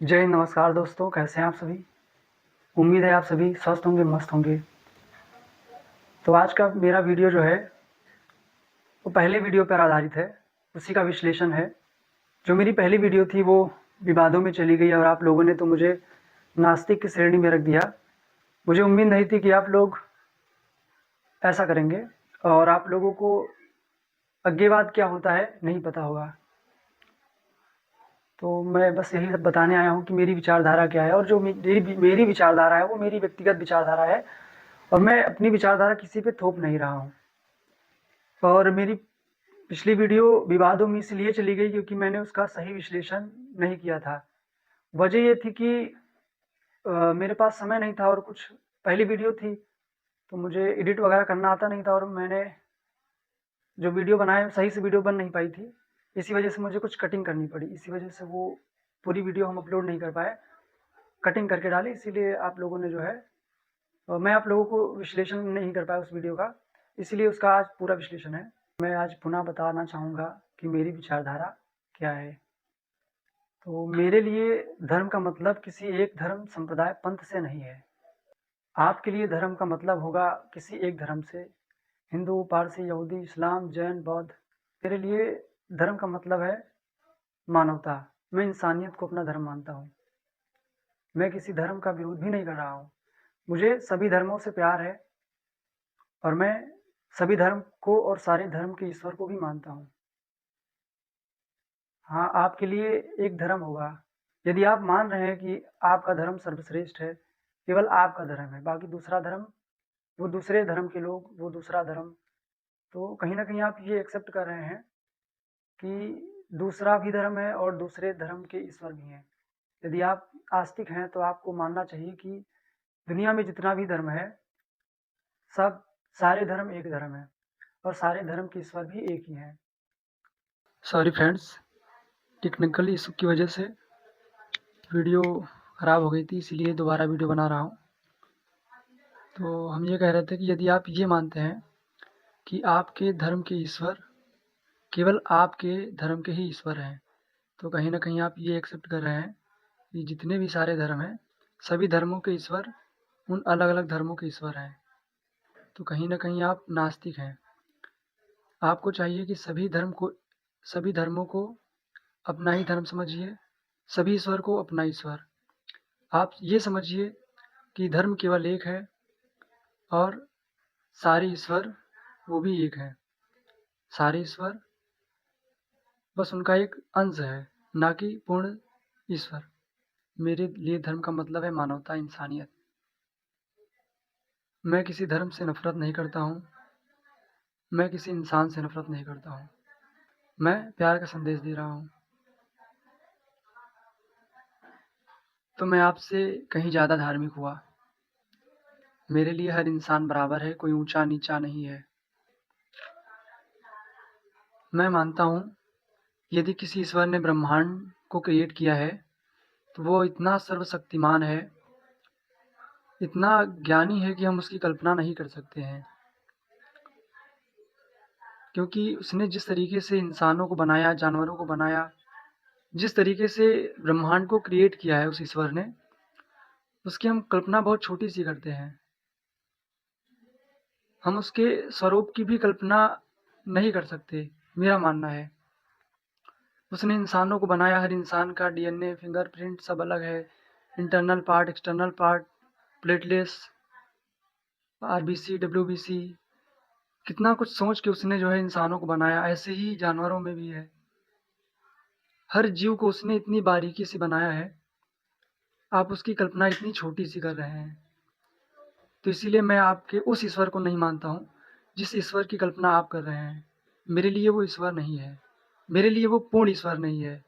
जय हिंद, नमस्कार दोस्तों, कैसे हैं आप सभी? उम्मीद है आप सभी स्वस्थ होंगे, मस्त होंगे। तो आज का मेरा वीडियो जो है, वो पहले वीडियो पर आधारित है, उसी का विश्लेषण है। जो मेरी पहली वीडियो थी वो विवादों में चली गई और आप लोगों ने तो मुझे नास्तिक की श्रेणी में रख दिया। मुझे उम्मीद नहीं थी कि आप लोग ऐसा करेंगे और आप लोगों को अज्ञेयवाद क्या होता है नहीं पता होगा। तो मैं बस यही सब बताने आया हूँ कि मेरी विचारधारा क्या है, और जो मेरी विचारधारा है वो मेरी व्यक्तिगत विचारधारा है, और मैं अपनी विचारधारा किसी पे थोप नहीं रहा हूँ। और मेरी पिछली वीडियो विवादों में इसलिए चली गई क्योंकि मैंने उसका सही विश्लेषण नहीं किया था। वजह ये थी कि मेरे पास समय नहीं था और कुछ पहली वीडियो थी, तो मुझे एडिट वगैरह करना आता नहीं था, और मैंने जो वीडियो बनाए सही से वीडियो बन नहीं पाई थी। इसी वजह से मुझे कुछ कटिंग करनी पड़ी, इसी वजह से वो पूरी वीडियो हम अपलोड नहीं कर पाए, कटिंग करके डाली। इसीलिए आप लोगों ने जो है, मैं आप लोगों को विश्लेषण नहीं कर पाया उस वीडियो का, इसलिए उसका आज पूरा विश्लेषण है। मैं आज पुनः बताना चाहूँगा कि मेरी विचारधारा क्या है। तो मेरे लिए धर्म का मतलब किसी एक धर्म, संप्रदाय, पंथ से नहीं है। आपके लिए धर्म का मतलब होगा किसी एक धर्म से, हिंदू, पारसी, यहूदी, इस्लाम, जैन, बौद्ध। मेरे लिए धर्म का मतलब है मानवता। मैं इंसानियत को अपना धर्म मानता हूँ। मैं किसी धर्म का विरोध भी नहीं कर रहा हूँ। मुझे सभी धर्मों से प्यार है, और मैं सभी धर्म को और सारे धर्म के ईश्वर को भी मानता हूँ। हाँ, आपके लिए एक धर्म होगा। यदि आप मान रहे हैं कि आपका धर्म सर्वश्रेष्ठ है, केवल आपका धर्म है, बाकी दूसरा धर्म, वो दूसरे धर्म के लोग, वो दूसरा धर्म, तो कहीं न कहीं आप ये एक्सेप्ट कर रहे हैं कि दूसरा भी धर्म है और दूसरे धर्म के ईश्वर भी हैं। यदि आप आस्तिक हैं तो आपको मानना चाहिए कि दुनिया में जितना भी धर्म है, सब सारे धर्म एक धर्म है, और सारे धर्म के ईश्वर भी एक ही हैं। सॉरी फ्रेंड्स, टेक्निकल इशू की वजह से वीडियो ख़राब हो गई थी, इसीलिए दोबारा वीडियो बना रहा हूँ। तो हम ये कह रहे थे कि यदि आप ये मानते हैं कि आपके धर्म के ईश्वर केवल आपके धर्म के ही ईश्वर हैं, तो कहीं न कहीं आप ये एक्सेप्ट कर रहे हैं कि जितने भी सारे धर्म हैं, सभी धर्मों के ईश्वर उन अलग-अलग धर्मों के ईश्वर हैं। तो कहीं न कहीं आप नास्तिक हैं। आपको चाहिए कि सभी धर्मों को अपना ही धर्म समझिए, सभी ईश्वर को अपना ईश्वर। आप ये समझिए कि धर्म केवल एक है, और सारे ईश्वर वो भी एक हैं। सारे ईश्वर बस उनका एक अंश है, ना कि पूर्ण ईश्वर। मेरे लिए धर्म का मतलब है मानवता, इंसानियत। मैं किसी धर्म से नफ़रत नहीं करता हूँ, मैं किसी इंसान से नफ़रत नहीं करता हूँ। मैं प्यार का संदेश दे रहा हूँ। तो मैं आपसे कहीं ज़्यादा धार्मिक हुआ। मेरे लिए हर इंसान बराबर है, कोई ऊँचा-नीचा नहीं है। मैं मानता हूँ, यदि किसी ईश्वर ने ब्रह्मांड को क्रिएट किया है, तो वो इतना सर्वशक्तिमान है, इतना ज्ञानी है कि हम उसकी कल्पना नहीं कर सकते हैं। क्योंकि उसने जिस तरीके से इंसानों को बनाया, जानवरों को बनाया, जिस तरीके से ब्रह्मांड को क्रिएट किया है उस ईश्वर ने, उसकी हम कल्पना बहुत छोटी-सी करते हैं। हम उसके स्वरूप की भी कल्पना नहीं कर सकते, मेरा मानना है। उसने इंसानों को बनाया, हर इंसान का डीएनए, फिंगरप्रिंट सब अलग है। Internal part, external part, platelets, RBC, WBC, कितना कुछ सोच के उसने जो है इंसानों को बनाया। ऐसे ही जानवरों में भी है। हर जीव को उसने इतनी बारीकी से बनाया है, आप उसकी कल्पना इतनी छोटी-सी कर रहे हैं। तो इसीलिए मैं आपके उस ईश्वर को नहीं मानता हूँ, जिस ईश्वर की कल्पना आप कर रहे हैं। मेरे लिए वो ईश्वर नहीं है। मेरे लिए वो पूर्ण ईश्वर नहीं है।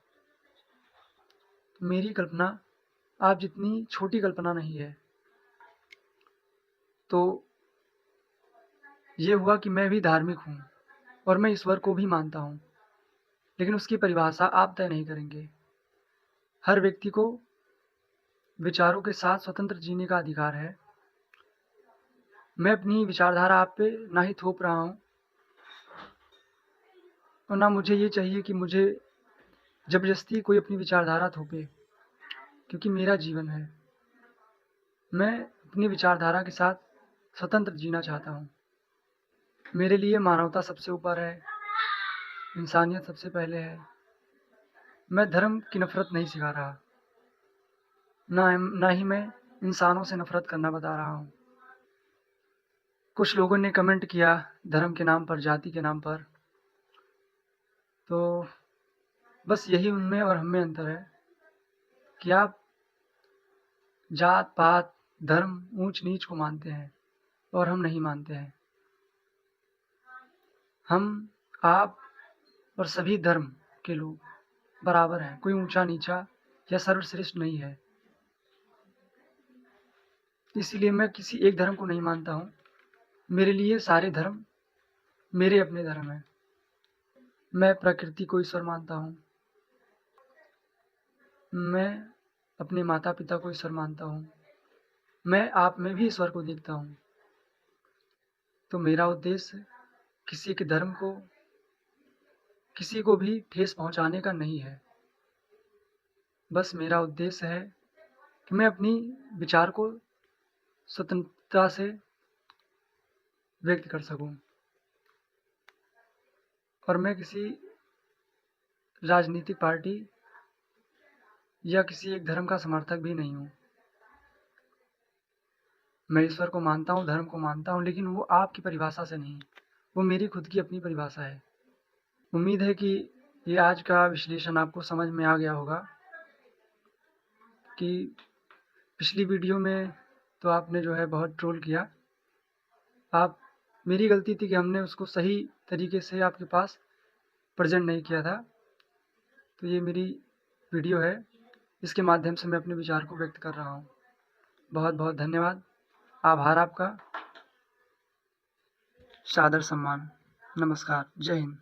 मेरी कल्पना आप जितनी छोटी कल्पना नहीं है। तो ये हुआ कि मैं भी धार्मिक हूँ, और मैं ईश्वर को भी मानता हूँ, लेकिन उसकी परिभाषा आप तय नहीं करेंगे। हर व्यक्ति को विचारों के साथ स्वतंत्र जीने का अधिकार है। मैं अपनी विचारधारा आप पे ना ही थोप रहा हूँ, और ना मुझे ये चाहिए कि मुझे ज़बरदस्ती कोई अपनी विचारधारा थोपे। क्योंकि मेरा जीवन है। मैं अपनी विचारधारा के साथ स्वतंत्र जीना चाहता हूँ। मेरे लिए मानवता सबसे ऊपर है, इंसानियत सबसे पहले है। मैं धर्म की नफ़रत नहीं सिखा रहा, ना ही मैं इंसानों से नफ़रत करना बता रहा हूँ। कुछ लोगों ने कमेंट किया धर्म के नाम पर, जाति के नाम पर, तो बस यही उनमें और हम में अंतर है कि आप जात पात, धर्म, ऊंच नीच को मानते हैं और हम नहीं मानते हैं। हम, आप और सभी धर्म के लोग बराबर हैं, कोई ऊंचा नीचा या सर्वश्रेष्ठ नहीं है। इसीलिए मैं किसी एक धर्म को नहीं मानता हूँ। मेरे लिए सारे धर्म मेरे अपने धर्म हैं। मैं प्रकृति को ईश्वर मानता हूँ। मैं अपने माता पिता को ईश्वर मानता हूँ। मैं आप में भी ईश्वर को देखता हूँ। तो मेरा उद्देश्य किसी के धर्म को, किसी को भी ठेस पहुँचाने का नहीं है। बस मेरा उद्देश्य है कि मैं अपनी विचार को स्वतंत्रता से व्यक्त कर सकूँ और मैं किसी राजनीतिक पार्टी या किसी एक धर्म का समर्थक भी नहीं हूँ। मैं ईश्वर को मानता हूँ, धर्म को मानता हूँ, लेकिन वो आपकी परिभाषा से नहीं, वो मेरी खुद की अपनी परिभाषा है। उम्मीद है कि ये आज का विश्लेषण आपको समझ में आ गया होगा कि पिछली वीडियो में तो आपने जो है बहुत ट्रोल किया। आप, मेरी गलती थी कि हमने उसको सही तरीके से आपके पास प्रेजेंट नहीं किया था। तो ये मेरी वीडियो है, इसके माध्यम से मैं अपने विचार को व्यक्त कर रहा हूँ। बहुत बहुत धन्यवाद, आभार आपका, सादर सम्मान, नमस्कार, जय हिंद।